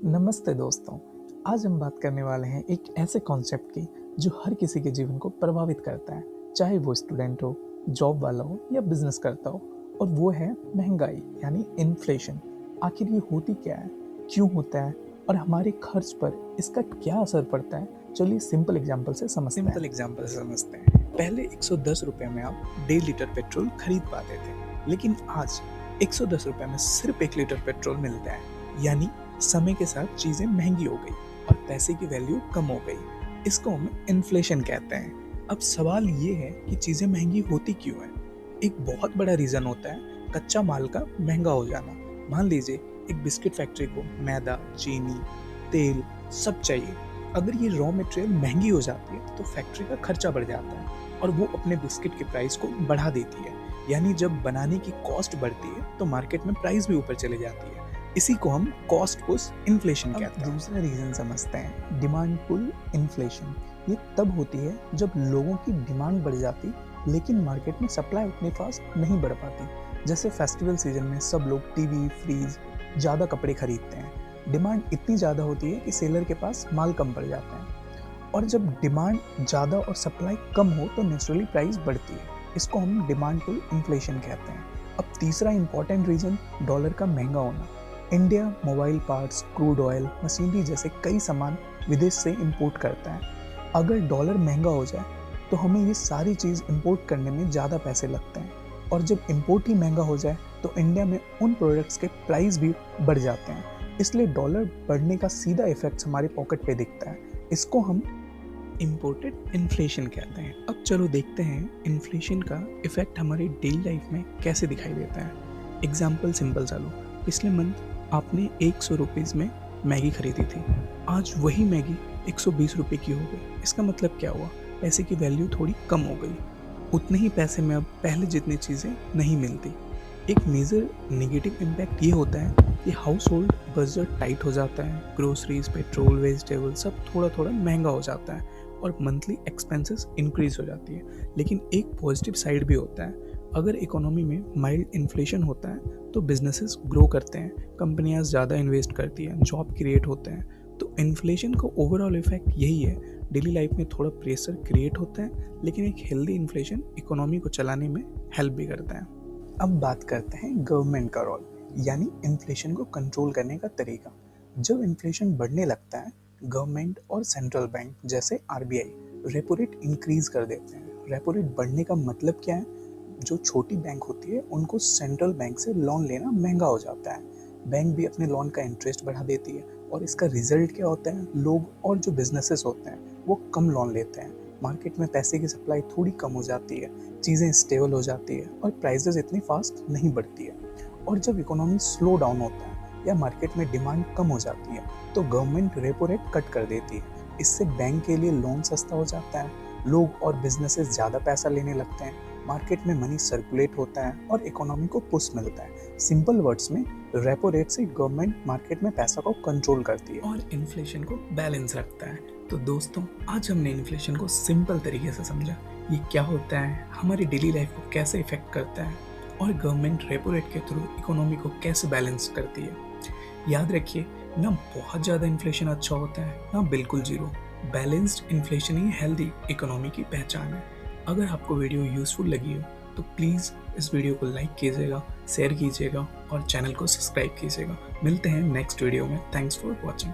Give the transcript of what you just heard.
नमस्ते दोस्तों। आज हम बात करने वाले हैं एक ऐसे कॉन्सेप्ट की जो हर किसी के जीवन को प्रभावित करता है, चाहे वो स्टूडेंट हो, जॉब वाला हो या बिजनेस करता हो। और वो है महंगाई यानी इन्फ्लेशन। आखिर ये होती क्या है, क्यों होता है और हमारे खर्च पर इसका क्या असर पड़ता है? चलिए सिंपल एग्जांपल से समझते हैं। पहले 110 रुपए में आप 1.5 लीटर पेट्रोल खरीद पाते थे, लेकिन आज 110 रुपए में सिर्फ 1 लीटर पेट्रोल मिलता है। यानी समय के साथ चीजें महंगी हो गई और पैसे की वैल्यू कम हो गई। इसको हम इन्फ्लेशन कहते हैं। अब सवाल ये है कि चीजें महंगी होती क्यों है। एक बहुत बड़ा रीजन होता है कच्चा माल का महंगा हो जाना। मान लीजिए एक बिस्किट फैक्ट्री को मैदा, चीनी, तेल सब चाहिए। अगर ये रॉ मटेरियल महंगी हो जाती है तो फैक्ट्री का खर्चा बढ़ जाता है और वो अपने बिस्किट के प्राइस को बढ़ा देती है। यानी जब बनाने की कॉस्ट बढ़ती है तो मार्केट में प्राइस भी ऊपर चली जाती है। इसी को हम कॉस्ट पुश इन्फ्लेशन कहते हैं। दूसरा रीजन समझते हैं, डिमांड पुल इन्फ्लेशन। ये तब होती है जब लोगों की डिमांड बढ़ जाती लेकिन मार्केट में सप्लाई उतनी फास्ट नहीं बढ़ पाती। जैसे फेस्टिवल सीजन में सब लोग टीवी, फ्रीज, ज़्यादा कपड़े खरीदते हैं। डिमांड इतनी ज़्यादा होती है कि सेलर के पास माल कम पड़ जाता है। और जब डिमांड ज़्यादा और सप्लाई कम हो तो नेचुरली प्राइस बढ़ती है। इसको हम डिमांड पुल इन्फ्लेशन कहते हैं। अब तीसरा इंपॉर्टेंट रीजन डॉलर का महंगा होना। India mobile parts, crude oil, machinery जैसे कई सामान विदेश से इंपोर्ट करता है। अगर डॉलर महंगा हो जाए तो हमें ये सारी चीज़ इंपोर्ट करने में ज़्यादा पैसे लगते हैं। और जब इंपोर्ट ही महंगा हो जाए तो इंडिया में उन प्रोडक्ट्स के प्राइस भी बढ़ जाते हैं। इसलिए डॉलर बढ़ने का सीधा इफेक्ट हमारे पॉकेट पे दिखता है। इसको हम इम्पोर्टेड इन्फ्लेशन कहते हैं। अब चलो देखते हैं इन्फ्लेशन का इफेक्ट हमारी डेली लाइफ में कैसे दिखाई देता है। एग्जाम्पल सिंपल सा लो। पिछले मंथ आपने 100 रुपीज़ में मैगी खरीदी थी। आज वही मैगी 120 रुपये की हो गई। इसका मतलब क्या हुआ? पैसे की वैल्यू थोड़ी कम हो गई। उतने ही पैसे में अब पहले जितनी चीज़ें नहीं मिलती। एक मेजर नेगेटिव इम्पैक्ट ये होता है कि हाउस होल्ड बजट टाइट हो जाता है। ग्रोसरीज, पेट्रोल, वेजिटेबल सब थोड़ा थोड़ा महंगा हो जाता है और मंथली एक्सपेंसेस इंक्रीज हो जाती है। लेकिन एक पॉजिटिव साइड भी होता है। अगर इकोनॉमी में माइल्ड इन्फ्लेशन होता है तो बिजनेसेस ग्रो करते हैं, कंपनियां ज़्यादा इन्वेस्ट करती हैं, जॉब क्रिएट होते हैं। तो इन्फ्लेशन का ओवरऑल इफेक्ट यही है। डेली लाइफ में थोड़ा प्रेशर क्रिएट होता है लेकिन एक हेल्दी इन्फ्लेशन इकोनॉमी को चलाने में हेल्प भी करता है। अब बात करते हैं गवर्नमेंट का रोल, यानी इन्फ्लेशन को कंट्रोल करने का तरीका। जब इन्फ्लेशन बढ़ने लगता है गवर्नमेंट और सेंट्रल बैंक जैसे आरबीआई रेपो रेट इंक्रीज कर देते हैं। रेपो रेट बढ़ने का मतलब क्या है? जो छोटी बैंक होती है उनको सेंट्रल बैंक से लोन लेना महंगा हो जाता है। बैंक भी अपने लोन का इंटरेस्ट बढ़ा देती है और इसका रिजल्ट क्या होता है? लोग और जो बिजनेसेस होते हैं वो कम लोन लेते हैं। मार्केट में पैसे की सप्लाई थोड़ी कम हो जाती है, चीज़ें स्टेबल हो जाती है और प्राइसेस इतनी फास्ट नहीं बढ़ती है। और जब इकोनॉमी स्लो डाउन होता है या मार्केट में डिमांड कम हो जाती है तो गवर्नमेंट रेपो रेट कट कर देती है। इससे बैंक के लिए लोन सस्ता हो जाता है, लोग और बिजनेसेस ज़्यादा पैसा लेने लगते हैं, मार्केट में मनी सर्कुलेट होता है और इकोनॉमी को पुश मिलता है। सिंपल वर्ड्स में रेपो रेट से गवर्नमेंट मार्केट में पैसा को कंट्रोल करती है और इन्फ्लेशन को बैलेंस रखता है। तो दोस्तों आज हमने इन्फ्लेशन को सिंपल तरीके से समझा। ये क्या होता है, हमारी डेली लाइफ को कैसे इफेक्ट करता है और गवर्नमेंट रेपो रेट के थ्रू इकोनॉमी को कैसे बैलेंस करती है। याद रखिए, ना बहुत ज़्यादा इन्फ्लेशन अच्छा होता है ना बिल्कुल जीरो। बैलेंस्ड इन्फ्लेशन ही हेल्दी इकोनॉमी की पहचान है। अगर आपको वीडियो यूज़फुल लगी हो तो प्लीज़ इस वीडियो को लाइक कीजिएगा, शेयर कीजिएगा और चैनल को सब्सक्राइब कीजिएगा। मिलते हैं नेक्स्ट वीडियो में। Thanks for watching.